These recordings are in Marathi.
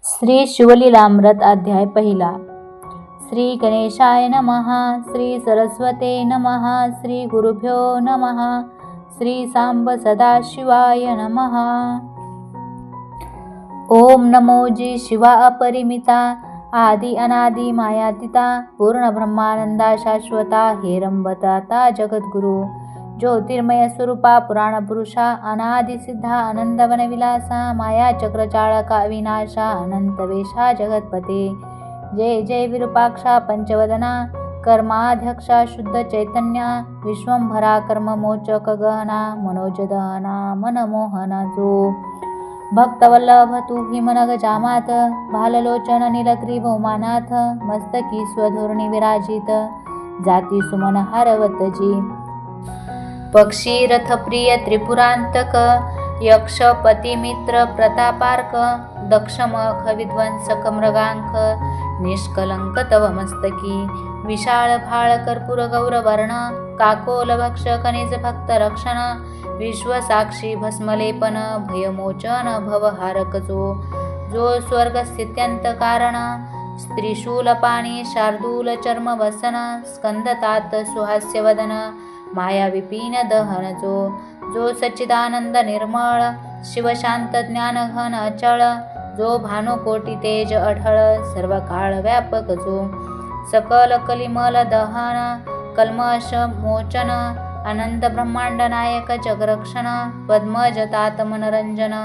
श्री शिवलीलामृत अध्याय पहिला. श्री गणेशाय नमः. श्री सरस्वते नमः. श्री गुरुभ्यो नमः. श्री सांब सदाशिवाय नमः. ओम नमो जी शिवा अपरिमिता, आदि अनादि मायातीता, पूर्ण ब्रह्मानंदा शाश्वता, हेरंबताता जगद्गुरु, ज्योतिर्मय स्वरूपा, पुराण पुरुषा, अनादि सिद्धा, आनंदवन विलासा, माया चक्रचाळका अविनाशा, अनंत वेशा जगतपते, जय जय विरूपाक्षा पंचवदना, कर्माध्यक्षा शुद्ध चैतन्या, विश्वंभरा कर्ममोचक गहना, मनोजदहना मनमोहना, जो भक्तवल्लभ तू हिमनग जामात, भाललोचन नीलग्रीव उमानाथ, मस्तकी स्वधोरणी विराजित, जाती सुमन हरवतजी, पक्षी रथप्रिय त्रिपुरांतक, यक्ष पतिमित्र प्रतापार्क, दक्षमख विध्वंसक मृगांक, निष्कलंक तव मस्तकी, विशाळ भाळ कर्पूर गौरवर्ण, काकोल भक्ष खनिज भक्त रक्षण, विश्वसाक्षी भस्मलेपन, भयमोचन भवहारक, जो स्वर्ग स्थित्यंत कारण, स्त्रीशूलपाणी शार्दूल चर्म वसन, स्कंदतात सुहास्यवदन, माया विपिन दहन, जो सच्चिदानंद निर्मळ, शिवशांत ज्ञान घन अचळ, जो भानुकोटी तेज अढळ, सर्व काळ व्यापक, जो सकल कलिमल दहन, कल्मष मोचन, अनंत ब्रह्मांड नायक जगरक्षण, पद्मजतात मनरंजन,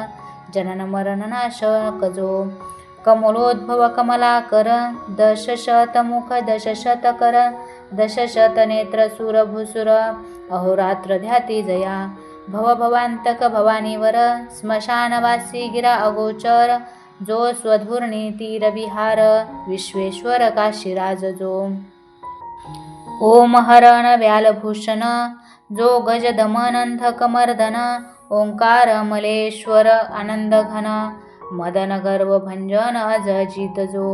जनन मरण नाशक, जो कमलोद्भव कमलाकर, दशशत मुख दशशत कर, दशशत नेत्र सुरभूसुर, अहोरात्र ध्याती जया, भवभवांतक भवानीवर, स्मशानवासी गिरा अगोचर, जो स्वधूर्णी तीरविहार, विश्वेश्वर काशीराज, जो ओम हरण व्यालभूषण, जो गज दमनंथक मर्दन, ओंकार मलेश्वर आनंद घन, मदन गर्भ भंजन अजजित, जो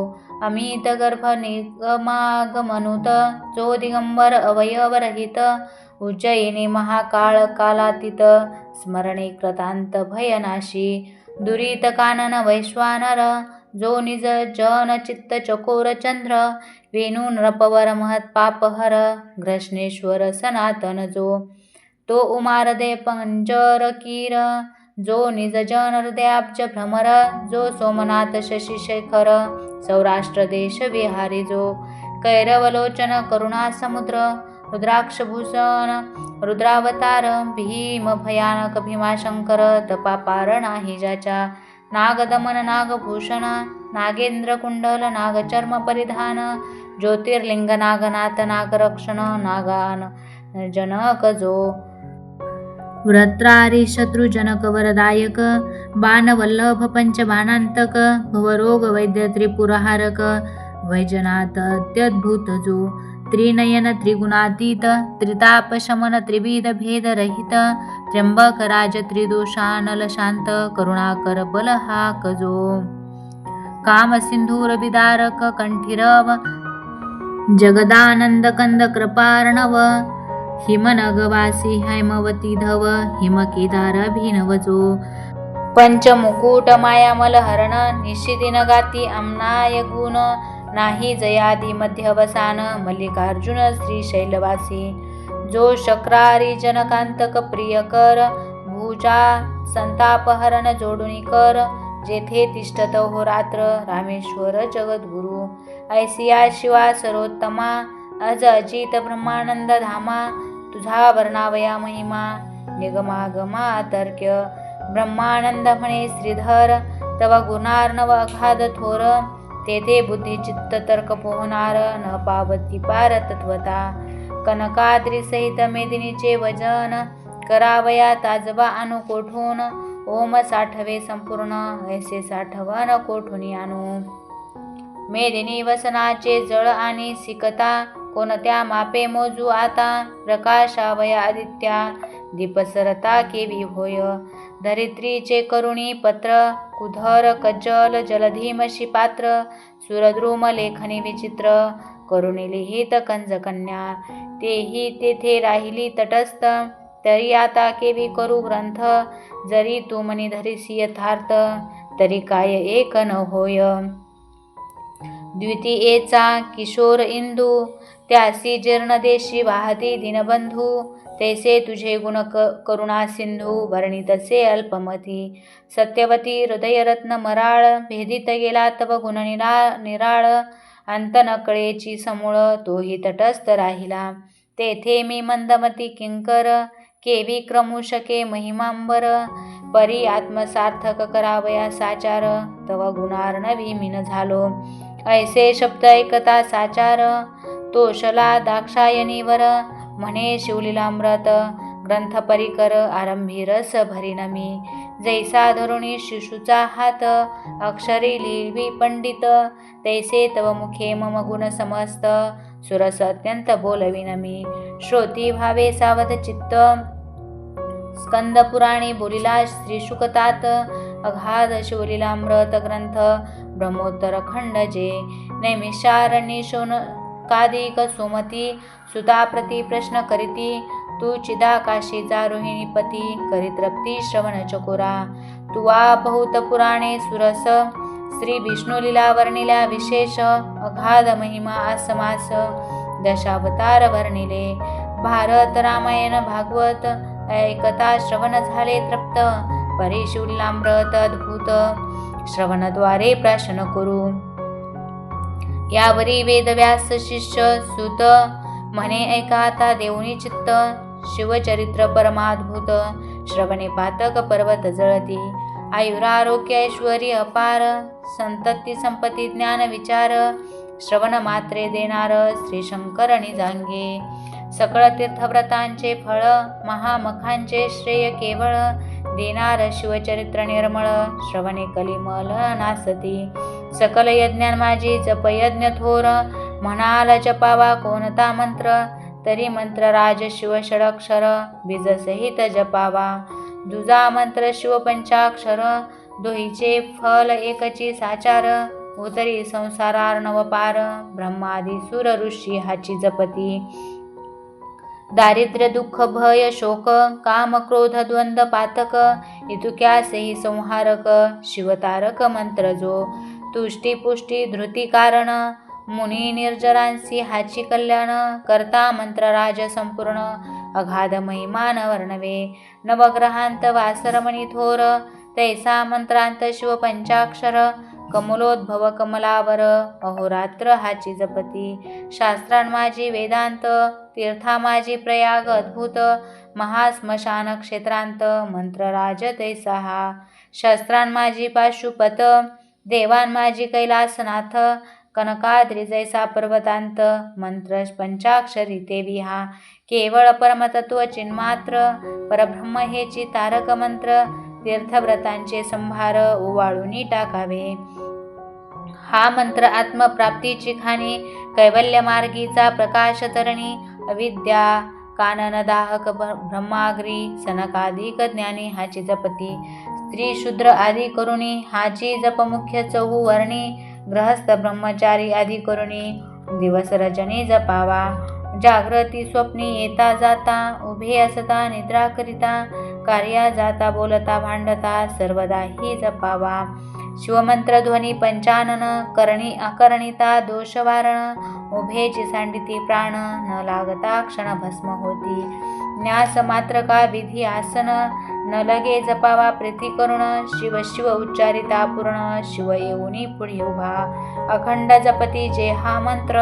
अमित गर्भ निगमागमनुत, जो दिगंबर अवयवरहित, उज्जयिनी महाकाळ कालातीत, स्मरणे कृतांत भयनाशी, दुरित कानन वैश्वानर, जो निज जन चित्त चकोर चंद्र, वेणू नृपवर महत पापहर, घृष्णेश्वर सनातन, जो तो उमारदे पंजर कीर, जो निज जन हृदयाब्ज भ्रमर, जो सोमनाथ शशी शेखर, सौराष्ट्र देश विहारी, जो कैरवलोचन करुणा समुद्र, रुद्राक्षभूषण रुद्रावतार, भीम भयानक भीमाशंकर, तपापार नाही ज्याच्या, नागदमन नागभूषण, नागेंद्र कुंडल नागचर्म परिधान, ज्योतिर्लिंग नागनाथ नागरक्षण, नागान जनक, जो व्रत्रारी शत्रुजनक वरदायक, बाणवल्लभ पंचबाणांतक, भवरोग वैद्य त्रिपुरहारक, वैजनाथ अत्यद्भुत, जो त्रिनयन त्रिगुणातीत, त्रितापशमन त्रिविध भेदरहित, त्र्यंबक राज त्रिदोषानल शांत, करुणाकर बलहाक, जो कामसिंधूर विदारक कंठीरव, जगदानंद कंद कृपार्णव, हिमनगवासी हैमवती धव, हिमकेदार अभिनव, जो पंचमुकुट मायामल हरण, निशिदिन गाती अम्नाय गुण, नाही जयादी मध्यवसान, मल्लिकार्जुन श्रीशैलवासी, जो शक्रारी जनकांतक प्रियकर, भुजा संतापहरण जोडुनी कर, जेथे तिष्ठत होरात्र, रामेश्वर जगद्गुरु, ऐसिया शिवा सर्वोत्तमा, अज अजित ब्रह्मानंद धामा, तुझा वर्णावया महिमा, निगमागमा तर्क्य, ब्रह्मानंद म्हणे श्रीधर, तव गुणार्णव अगाध थोर, तेथे बुद्धी चित्त तर्क पोहणार, न पावती पार तत्वता, कनकाद्री सहित मेदिनीचे वजन, करावया ताजबा आणू कोठून, ओम साठवे संपूर्ण, ऐसे साठवण कोठून आणू, मेदिनी वसनाचे जळ आणि सिकता, कोणत्या मापे मोजू आता, प्रकाशावया आदित्या, दीपसरता केवी होय, धरित्रीचे करुणी पत्र, कुधर कज्जल जलधीमशी पात्र, सुरद्रुम लेखनी विचित्र, करुणी लिहित कंजकन्या, तेही तेथे राहिली तटस्थ, तरी आता केवी करू ग्रंथ, जरी तू मनी धरिसी यथार्थ, तरी काय एक न होय. द्वितीयेचा किशोर इंदू, त्यासी जीर्णदेशी वाहती दीनबंधू. तैसे तुझे गुण करुणा सिंधू, वर्णितसे अल्पमती. सत्यवती हृदयरत्न मराळ, भेदित गेला तव गुण निराळ. अंत न कळेची समूळ, तोही तटस्थ राहिला. तेथे मी मंदमती किंकर, केवी क्रमू शके महिमांबर. परी आत्मसार्थक करावया साचार, तव गुणार्णवी मीन झालो. ऐसे शब्द ऐकता साचार, तोषला दाक्षायणीवर. म्हणे शिवलीलामृत ग्रंथ परिकर, आरंभी रस भरीन मी. जैसा धरुणी शिशूचा हात, अक्षरी लिहिवी पंडित. तैसे तव मुखे मम गुण समस्त, सुरस अत्यंत बोलविन मी. श्रोती भावे सावध चित्त, स्कंद पुराणी बोलिला श्रीशुकतात. अगाध शिवलीलामृत ग्रंथ, ब्रह्मोत्तर खंड जे. नैमिषारण्य शौनकादिक सुमती, सुताप्रती प्रश्न करीती. तू चिदाकाशीचा रोहिणीपती, करी तृप्ती श्रवण चकोरा. तुवा बहुत पुराणे सुरस, श्री विष्णू लीला वर्णिल्या विशेष. अगाध महिमा आसमास, दशावतार वर्णिले. भारत रामायण भागवत, ऐकता श्रवण झाले तृप्त. परी शिवलीलामृत अद्भुत, श्रवणद्वारे प्राशन करू. यावरी वेदव्यास शिष्य सुत, म्हणे ऐका आता देऊनी चित्त. शिवचरित्र परमाद्भुत, श्रवणे पातक पर्वत जळती. आयुरारोग्य ऐश्वर्य अपार, संतती संपत्ती ज्ञान विचार. श्रवण मात्रे देणार श्रीशंकर निजांगे. सकळ तीर्थव्रतांचे फळ, महामखांचे श्रेय केवळ. देणार शिवचरित्र निर्मळ, श्रवणे कलिमल नासती. सकल यज्ञान माझी जपयज्ञ थोर, म्हणाल जपावा कोणता मंत्र. तरी मंत्र राज शिव षडक्षर, बीजसहित जपावा. दुजा मंत्र शिव पंचाक्षर, दोहीचे फल एकची साचार. उतरी संसारार्णव पार, ब्रह्मादी सुर ऋषी हाची जपती. दारिद्र्य दुःख भय शोक, काम क्रोध द्वंद्व पातक. इतुक्यासही संहारक, शिवतारक मंत्र जो. तुष्टी पुष्टी धृती कारण, मुनी निर्जरांसी हाची कल्याण. करता मंत्र राज संपूर्ण, अगाध महिमान वर्णवे. नवग्रहांत वासरमणी थोर, तैसा मंत्रांत शिव पंचाक्षर. कमलोद्भव कमलावर, अहोरात्र हाची जपती. शास्त्रां माझी वेदांत, तीर्था माझी प्रयाग अद्भुत. महास्मशान क्षेत्रांत, मंत्रराज तैसा हा. शस्त्रां माझी पाशुपत, देवान माझी कैलासनाथ. कनकाद्री जैसा पर्वतांत, मंत्र पंचाक्षरी तेवी हा. केवळ परमतत्व चिन्मात्र, परब्रह्म हेची तारक मंत्र. तीर्थव्रतांचे संभार, ओवाळूनी टाकावे. हा मंत्र आत्मप्राप्तीची खाणी, कैवल्य मार्गीचा प्रकाश तरणी. अविद्या कानन दाहक ब्रह्माग्री, सनकादिक ज्ञानी हाची जपती. स्त्री शूद्र आदी करुणी, हाची जप मुख्य चहू वर्णी. गृहस्थ ब्रह्मचारी आदी करुणी, दिवस रजनी जपावा. जागृती स्वप्नी येता जाता, उभे असता निद्रा करिता. कार्या जाता बोलता भांडता, सर्वदा ही जपावा. शिवमंत्र ध्वनी पंचानन, करणी अकर्णिता दोषवारण. उभेची सांडिती प्राण, न लागता क्षण भस्म होती. न्यास मात्र का विधी आसन, न लगे जपावा प्रीती करुण. शिव शिव उच्चारिता पूर्ण, शिव येऊनी पुढे उभा. अखंड जपती जे हा मंत्र,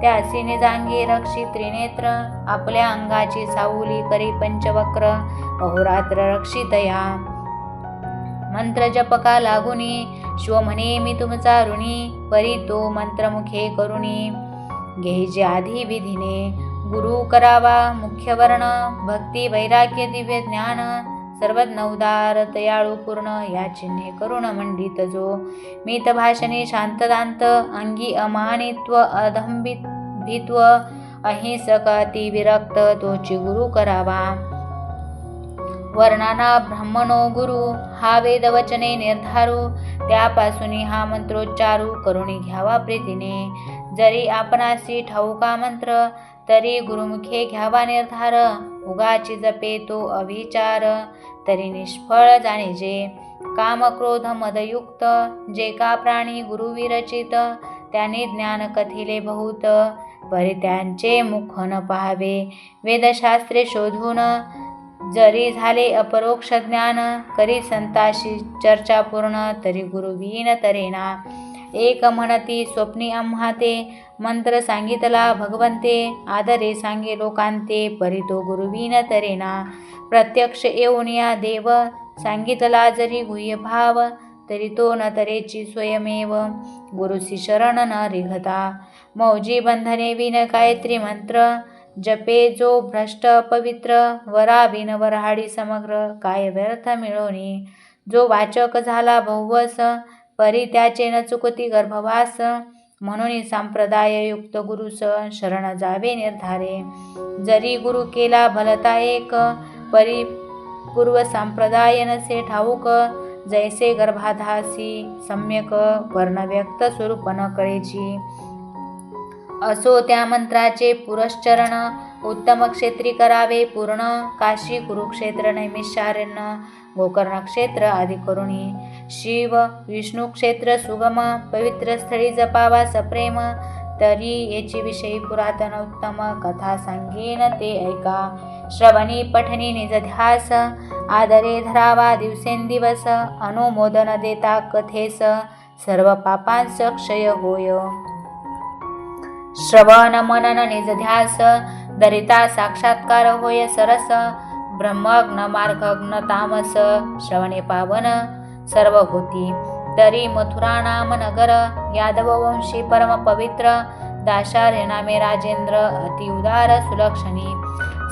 त्यासी निजांगी रक्षी त्रिनेत्र. आपल्या अंगाची सावली करी पंचवक्र, अहोरात्र रक्षितया. मंत्र जपका लागुनी, शिव म्हणे मी तुमचा ऋणी. परी तो मंत्रमुखे करुणी, घ्यायचे आधी विधीने. गुरु करावा मुख्य वर्ण, भक्ती वैराग्य दिव्य ज्ञान. सर्वज्ञ उदार दयाळू पूर्ण, या चिन्हे करुण मंडित जो. मित भाषणी शांतदांत, अंगी अमानित्व अदंभित्व. अहिंसक अति विरक्त, तोची गुरु करावा. वर्णाना ब्रह्मणो गुरु, हा वेदवचने निर्धारू. त्यापासून हा मंत्रोच्चारू, करुणी घ्यावा प्रीतीने. जरी आपणासी ठाऊका मंत्र, तरी गुरुमुखे घ्यावा निर्धार. उगाची जपे तो अविचार, तरी निष्फळ जाणीजे. काम क्रोध मदयुक्त जे का प्राणी गुरुविरचित, त्यांनी ज्ञान कथिले बहुत, परी त्यांचे मुख न पाहावे. वेदशास्त्रे शोधून जरी झाले अपरोक्ष ज्ञान, करी संताशी चर्चा पूर्ण, तरी गुरुविन तरेना. एक म्हणती स्वप्नी आम्हा ते, मंत्र सांगितला भगवंते, आदरे सांगे लोकांते, परी तो गुरुविन तरेना. प्रत्यक्ष येऊन या देव, सांगितला जरी गुह्य भाव, तरी तो न तरेची स्वयमेव. गुरुसी शरण न रिघता, मौजी बंधने विन गायत्री मंत्र, जपे जो भ्रष्ट पवित्र, वरा बिन वराहाडी समग्र, काय व्यर्थ मिळवणी. जो वाचक झाला बहुवस, परी त्याचे न चुकती गर्भवास, म्हणून संप्रदाययुक्त गुरुस शरण जावे निर्धारे. जरी गुरु केला भलता एक, परी पूर्व संप्रदाय नसे ठाऊक, जैसे गर्भाधासी सम्यक, वर्ण व्यक्त स्वरूप न कळेची. असो त्या मंत्राचे पुरश्चरण, उत्तम क्षेत्री करावे पूर्ण, काशी कुरुक्षेत्र नैमिषारण्य, गोकर्ण क्षेत्र आदी करुणी. शिव विष्णू क्षेत्र सुगम, पवित्र स्थळी जपावा सप्रेम, तरी याची विषयी पुरातन उत्तम, कथा सांगेन ते ऐका. श्रवणी पठणी निज ध्यास, आदरे धरावा दिवसेंदिवस, अनुमोदन देता कथेस, सर्व पापांस क्षय होय. श्रवण मनन निज ध्यास, दरिता साक्षात्कार होय सरस, ब्रह्मग्न मार्गग्न तामस, श्रवणे पावन सर्व होती. तरी मथुरा नाम नगर, यादव वंशी परम पवित्र, दाशार्य नामे राजेंद्र, अति उदार सुलक्षणी.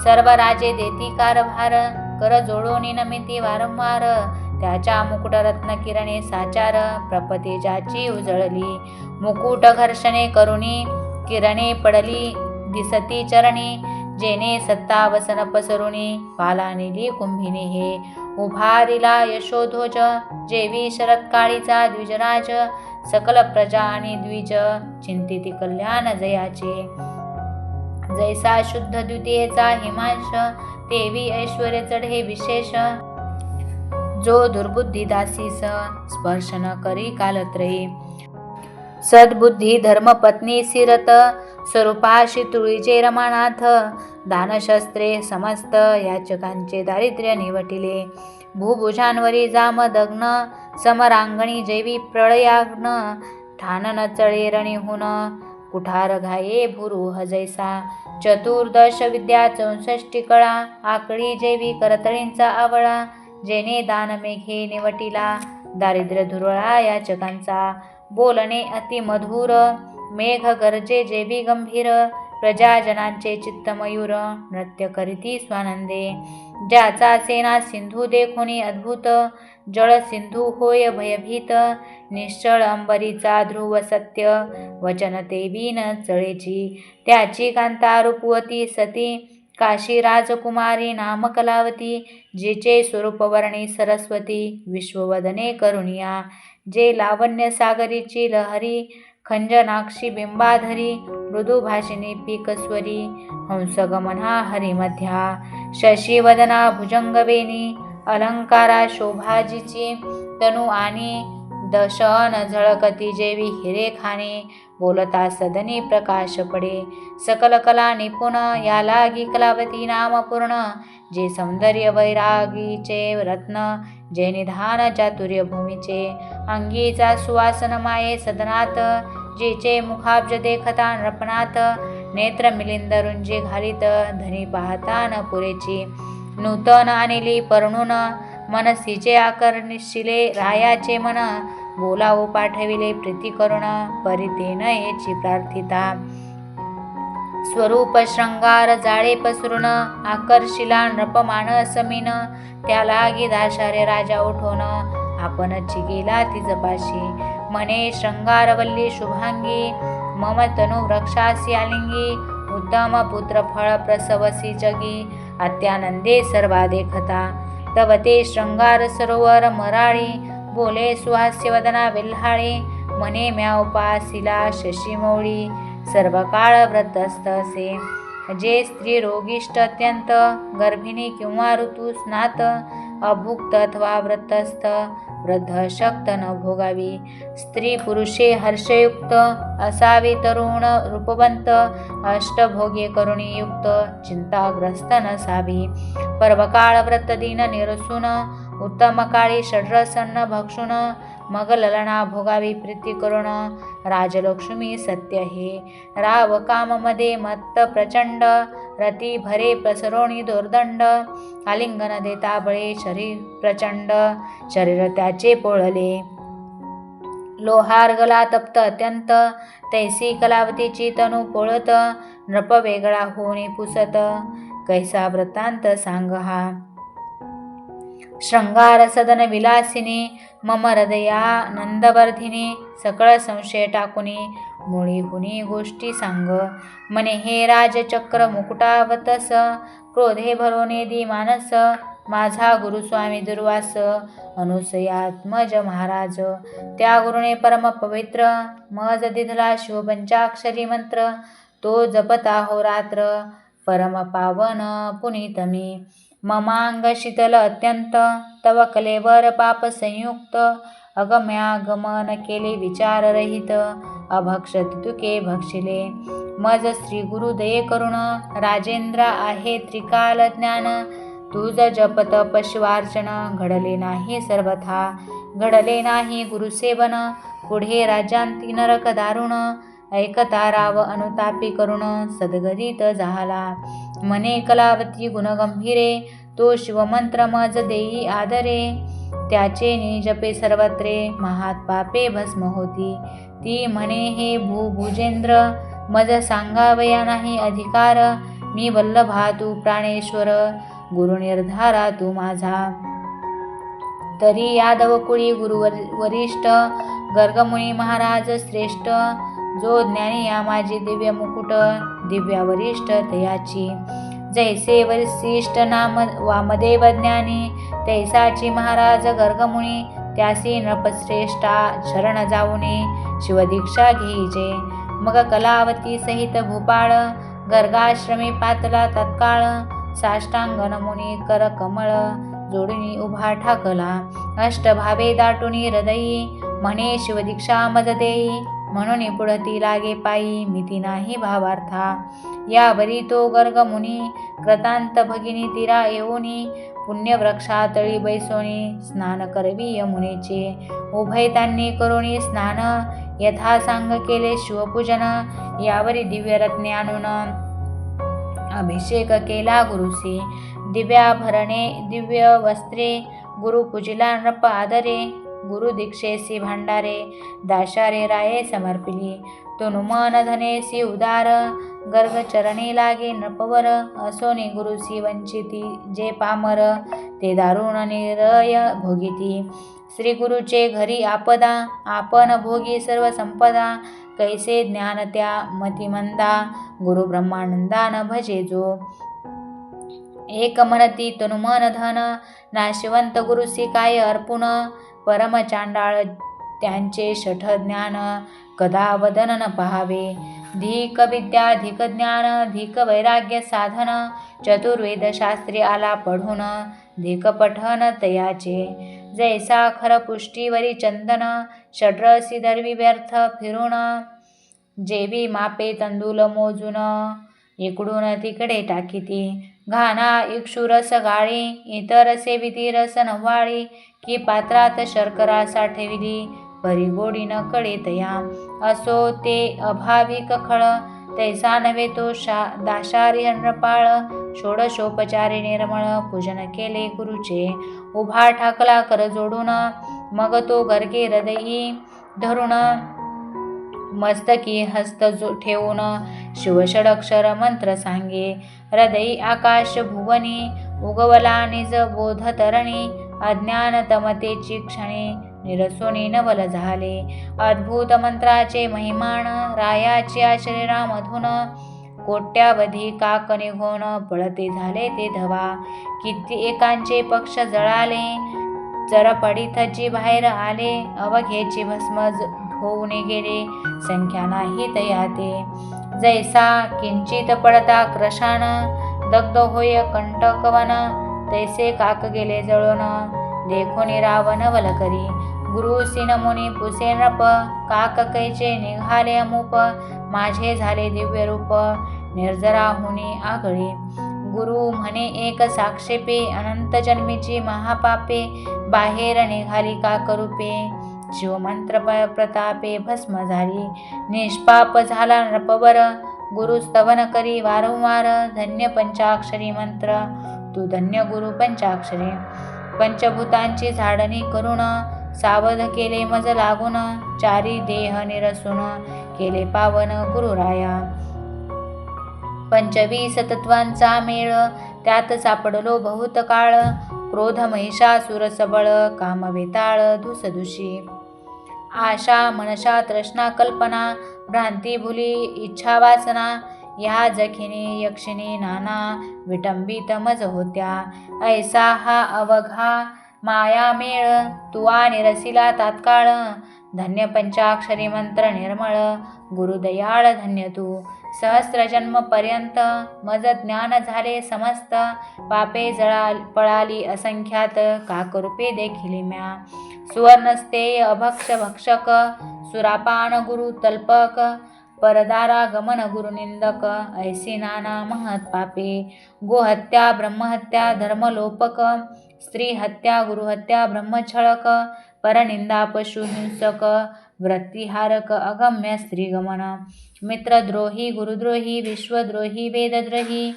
सर्व राजे देती कारभार, कर जोडून नमिती वारंवार, त्याच्या मुकुट रत्न किरणे साचार, प्रपती ज्याची उजळली. मुकुट घर्षणे करुणी, किरणे पडली दिसती चरणी, जेने सत्ता वसन पसरुणी, पाला नेली कुंभिनी हे. उभारिला यशोध्वज, जेवी शरत्काळीचा द्विजराज, सकल प्रजा आणि द्विज, चिंतिती कल्याण जयाचे. जैसा शुद्ध द्वितीयेचा हिमांश, तेवी ऐश्वर्य चढे विशेष, जो दुर्बुद्धी दासीस स्पर्श न करी कालत्रयी. सद्बुद्धी धर्मपत्नी सिरत, स्वरूपाशी तुळीचे रमानाथ, दानशस्त्रे समस्त याचकांचे दारिद्र्य निवटिले. भूभुजांवरी जामदग्न, समरांगणी जैवी प्रळयाग्न, ठाण न चळे रणीहून, कुठार घाये भूरुह जैसा. चतुर्दश विद्या 64 कळा, आकडी जैवी करतळींचा आवळा, जेने दान मेघे निवटिला, दारिद्र्य धुरळा याचकांचा. बोलणे अति मधुर, मेघ गरजे जैवी गंभीर, प्रजाजनांचे चित्त मयूर, नृत्य करीती स्वानंदे. ज्याचा सेना सिंधू देखोनी अद्भुत, जळ सिंधू होय भयभीत, निश्चळ अंबरीचा ध्रुव सत्य, वचन तेवी न चळेची. त्याची कांता रूपवती सती, काशी राजकुमारी नाम कलावती, जिचे स्वरूप वर्णी सरस्वती, विश्ववदने करुणिया. जे लावण्य सागरीची लहरी, खंजनाक्षी बिंबाधरी, मृदुभाषिणी पीकस्वरी, हंसगमना हरिमध्या. शशीवदना भुजंगवेणी, अलंकारा शोभाजीची, तनु आणि दशन झळकती जैवी हिरे खाणे, बोलता सदनी प्रकाश पडे. सकल कला निपुण, या लागी कलावती नाम पूर्ण, जे सौंदर्य वैरागीचे रत्न, जे निधान चातुर्य भूमीचे. अंगीचा सुवासन माये सदनात, जिचे मुखाब्ज देखता नृपनाथ, नेत्र मिलिंद रुंजी घालित, धनी पाहता न पुरेची. नूतन आणिली परणून, मनसीचे आकर्षिले रायाचे मन, बोलावू पाठविले प्रीती करुण, परितेन येची प्रार्थिता. स्वरूप श्रंगार जाळे पसरून, आकर्षिला नृपमान समीन, त्या लागी दाशार्य राजा उठोन, आपणची गेला तिजपाशी. म्हणे शृंगारवल्ली शुभांगी, मम तनु वृक्षासी आलिंगी, उत्तम पुत्र फळ प्रसवसी जगी, अत्यानंदे सर्वा देखता. तव ते शृंगार सरोवर मराळी, बोले सुहास्य वदना विल्हाळी, म्हणे म्या उपासिला शशीमौळी, सर्व काळ व्रतस्थ असे. जे स्त्री रोगिष्ट अत्यंत, गर्भिणी किंवा ऋतुस्नात, अभुक्त अथवा व्रतस्थ वृद्ध शक्त न भोगावी. स्त्री पुरुषे हर्षयुक्त असावे. तरुण रूपवंत अष्टभोगे करुणी युक्त चिंताग्रस्त नसावी. पर्वकाळ व्रत दिन निरसून उत्तम काळी षड्रसन्न भक्षुन मग ललना भोगावी प्रीती करुण. राजलक्ष्मी सत्य हे राव काम मध्ये मत्त प्रचंड रती भरे प्रसरोणी दोर्दंड. आलिंगन देता बळे शरीर प्रचंड शरीर त्याचे पोळले. लोहार गला तप्त अत्यंत तैसी कलावतीची तनु पोळत. नृप वेगळा होणे पुसत कैसा वृत्तांत सांग हा. शृंगार सदन विलासिनी मम हृदयानंदवर्धिनी. सकळ संशय टाकुनी मुळी हुनी गोष्टी सांग. मने हे राजचक्र मुकुटावतस क्रोधे भरोने दी मानस. माझा गुरुस्वामी दुर्वास अनुसयात्मज महाराज. त्या गुरुने परम पवित्र मज दिधला शिवपंचाक्षरी मंत्र. तो जपता हो रात्र परम पावन पुनीत मी. ममांग शीतल अत्यंत तव कलेवर पाप संयुक्त. अगम्यागमन केले विचाररहित अभक्षत तुके भक्षिले. मज श्री गुरु दये करुण राजेंद्र आहे त्रिकाल ज्ञान. तुझ जप तप शिवार्चन घडले नाही सर्वथा. घडले नाही गुरुसेवन पुढे राज्यांती नरक दारुण. ऐकता राव अनुतापी करुण सद्गदित झाला. मने कलावती गुणगंभीरे तो शिवमंत्र मज देई आदरे. त्याचे निजपे सर्वत्रे महात पापे भस्म होती. ती म्हणे हे भुजेंद्र मज सांगावया नाही अधिकार. मी वल्लभा तू प्राणेश्वर गुरु निर्धारा तू माझा. तरी यादव कुळी गुरु वरिष्ठ गर्गमुनी महाराज श्रेष्ठ. जो ज्ञानी या माझी दिव्य मुकुट दिव्या वरिष्ठ तयाची. जैसे वरिष्ठ नाम वामदेव ज्ञानी तैसाची महाराज गर्गमुनी. त्यासी नृपश्रेष्ठा शरण जाऊने शिवदीक्षा घेईजे. मग कलावती सहित भूपाळ गर्गाश्रमी पातला तत्काळ. साष्टांगन मुनी कर कमळ जोडीनी उभा ठाकला. अष्टभावे दाटुनी हृदयी म्हणे शिवदीक्षा मज देई. म्हणून पुढती लागे पायी मिती नाही भावार्था. यावरी तो गर्गमुनी कृतांत भगिनी तीरा येऊनी. पुण्यवृक्षातळी बैसोनी स्नान करवी यमुनेचे. उभय त्यांनी करुणी स्नान यथा सांग केले शिवपूजन. यावरी दिव्य रत्ने आणून अभिषेक केला गुरुसी. दिव्याभरणे दिव्य वस्त्रे गुरु पूजिला नृप आदरे. गुरु दीक्षेसी भांडारे दाशारे राये समर्पिली. तुनुमन धनेसी उदार गर्ग चरणी लागे नृपवर. असोनी गुरुसी वंचिती जे पामर ते दारुण निरय भोगिती. श्री गुरुचे घरी आपदा आपण भोगी सर्व संपदा. कैसे ज्ञान त्या मतिमंदा गुरु ब्रह्मानंदान भजे जो. एक मनती तनुमन धन नाशिवंत गुरुसी काय अर्पुण. परम चांडाळ त्यांचे शठ ज्ञान कदा वदन न पहावे. धिक विद्या धिक ज्ञान धिक वैराग्य साधन. चतुर्वेद शास्त्री आला पढून धिक पठन तयाचे. जैसा खर पुष्टीवरी चंदन षड्रसी दरवी व्यर्थ फिरून. जेवी मापे तंदूल मोजून इकडून तिकडे टाकीती. घाना इक्षुरस गाळी इतर सेविती रस नव्वाळी. की पात्रात शर्करा साठविली परी गोडी न कळे तया. असो ते अभाविक खळ तैसा नव्हे तो दाशारी नृपाळ. षोडशोपचारे निर्मळ पूजन केले गुरुचे. उभा ठाकला कर जोडून मग तो गर्गे हृदयी धरून. मस्तकी हस्त ठेवून शिवषडक्षर मंत्र सांगे. हृदयी आकाश भुवनी उगवला निज बोध तरणी. अज्ञान तमतेची क्षणे निरसोनी नवल झाले. अद्भुत मंत्राचे महिमान रायाच्या शरीरामधून. कोट्यावधी काक निघून पळते झाले ते धवा. किती एकांचे पक्ष जळाले चरपडीत जी बाहेर आले. अवघेची भस्म होऊन गेले संख्या नाही तयाते. जैसा किंचित पडता क्रशान दग्ध होय कंटकवन. तैसे काक गेले जळून, देखोनी रावण वलकरी. गुरु सिन मुनी पुसे नृप, काक कैचे निघाले अमूप. माझे झाले दिव्य रूप, निर्जराहुनी आगळी. गुरु म्हणे एक साक्षेपे, अनंत जन्मीची महापापे. बाहेर निघाली काकरूपे, शिवमंत्र प्रतापे भस्म झाली. निष्पाप झाला नृपवर, गुरु स्तवन करी वारंवार. धन्य पंचाक्षरी मंत्र, तू धन्य गुरु पंचाक्षरी. पंचभूतांची झाडणी करून, सावध केले मज लागून. चारी देह निरसून, केले पावन गुरुराया. 25 तत्वांचा मेळ, त्यात सापडलो बहुत काळ. क्रोध महिषासुर सबळ, काम वेताळ धुसधुशी. आशा मनशा तृष्णा कल्पना, भ्रांती भुली इच्छा वासना. या जखिनी यक्षिणी नाना, विटंबित मज होत्या. ऐसा हा अवघा माया मेळ, तुवा निरसिला तात्काळ. धन्य पंचाक्षरी मंत्र निर्मळ, गुरुदयाळ धन्य तू. सहस्र जन्म पर्यंत मज ज्ञान झाले समस्त. पापे पळाली असंख्यात, काकरूपे देखिली म्या. सुवर्णस्तेय अभक्ष भक्षक, सुरापान गुरु तल्पक. परदारा गमन गुरुनिंदक, ऐसी नाना महत पापे. गोहत्या ब्रह्महत्या धर्मलोपक, स्त्रीहत्या गुरुहत्या ब्रह्मछळक. परनिंदा पशुहिंसक, वृत्तिहारक अगम्य स्त्रीगमन. मित्रद्रोही गुरुद्रोही, विश्वद्रोही वेदद्रोही.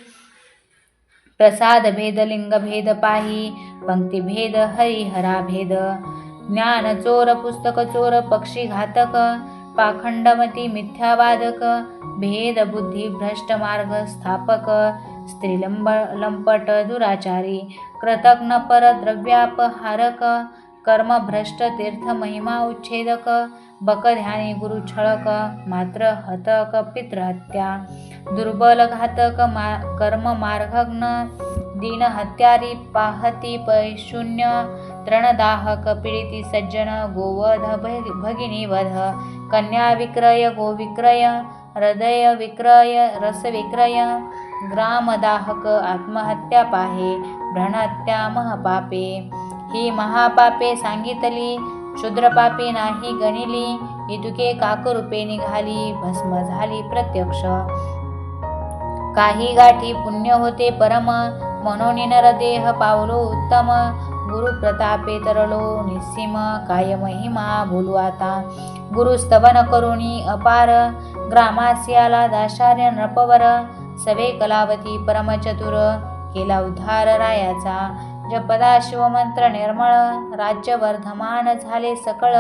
प्रसाद भेद लिंगभेद पाही, पंक्तिभेद हरिहराभेद. ज्ञान चोर पुस्तक चोर पक्षी घातक, पाखंडमती मिथ्यावादक. भेद बुद्धी भ्रष्ट मार्ग स्थापक, स्त्रीलंपट दुराचारी. कृतघ्न परद्रव्यापहारक, कर्मभ्रष्ट तीर्थ महिमा उच्छेदक. बकध्यानी गुरु छळक, मात्र हतक पितृहत्या. दुर्बल घातक कर्म मार्गघ्न, दीन हत्यारी पाहती पैशून्य. तृणदाहक पीडिती सज्जन, गोवध भगिनी वध. कन्या विक्रय गोविक्रय, हृदय विक्रय रसविक्रय. ग्रामदाहक आत्महत्या पाहे, भ्रणहत्या महपापे. ही महापापे सांगितली, क्षुद्रपापे नाही गणिली. इतुके काकरूपे निघाली, भस्म झाली प्रत्यक्ष. काही गाठी पुण्य होते परम, म्हणून नरदेह पावलो उत्तम. गुरु प्रतापे तरलो निस्सीम, काय महिमा बोलू आता. गुरु स्तवन करुणी अपार, ग्रामासी आला दाशार्य नृपवर. सवे कलावती परमचतुर, केला उद्धार रायाचा. जपदा शिवमंत्र निर्मळ, राज्य वर्धमान झाले सकळ.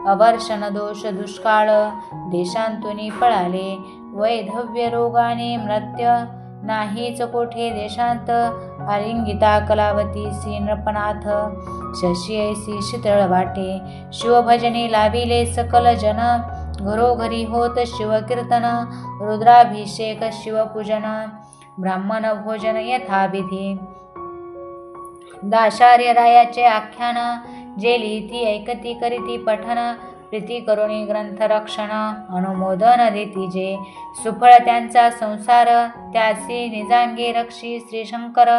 अवर्षण दोष दुष्काळ, देशांतुनी पळाले. वैधव्य रोगाने मृत्य, नाहीच कोठे देशांत. आलिंगिता कलावती नृपनाथ, शशी ऐसी शीतळ वाटे. शिवभजने लाविले सकल जन, घरोघरी होत शिवकीर्तन. रुद्राभिषेक शिवपूजन, ब्राह्मण भोजन यथाविधी. दाशार्य रायाचे आख्यान, जे लिहिती ऐकती करीती पठन. प्रीती करुणी ग्रंथ रक्षण, अनुमोदन देती जे. सुफळ त्यांचा संसार, त्यासी निजांगे रक्षी श्रीशंकर.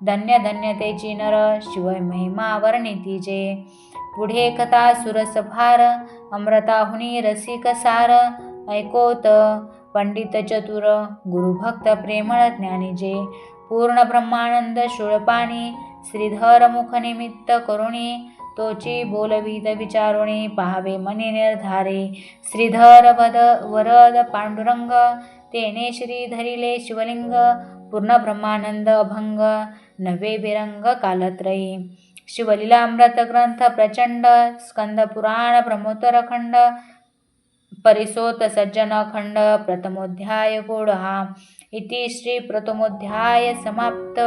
धन्य धन्य तेची नर, शिव महिमा वर्णिती जे. पुढे कथा सुरसभार, अमृताहुनी रसिक सार. ऐकोत पंडित चतुर, गुरुभक्त प्रेमळ ज्ञानी जे. पूर्ण ब्रह्मानंद शूळपाणी, श्रीधर मुख निमित्त करुणी. तोची बोलवीत विचारुणी, पाहावे मनी निर्धारे. श्रीधर वरद पांडुरंग, तेने श्री धरिले शिवलिंग. पूर्ण ब्रह्मानंद अभंग, नवे बिरंग कालत्रयी. शिवलीलामृत ग्रंथ प्रचंड, स्कंद पुराण ब्रह्मोत्तर खंड. परिसोत सज्जन खंड, प्रथमोध्याय गोड हा. इति श्री प्रथमोध्याय समाप्त.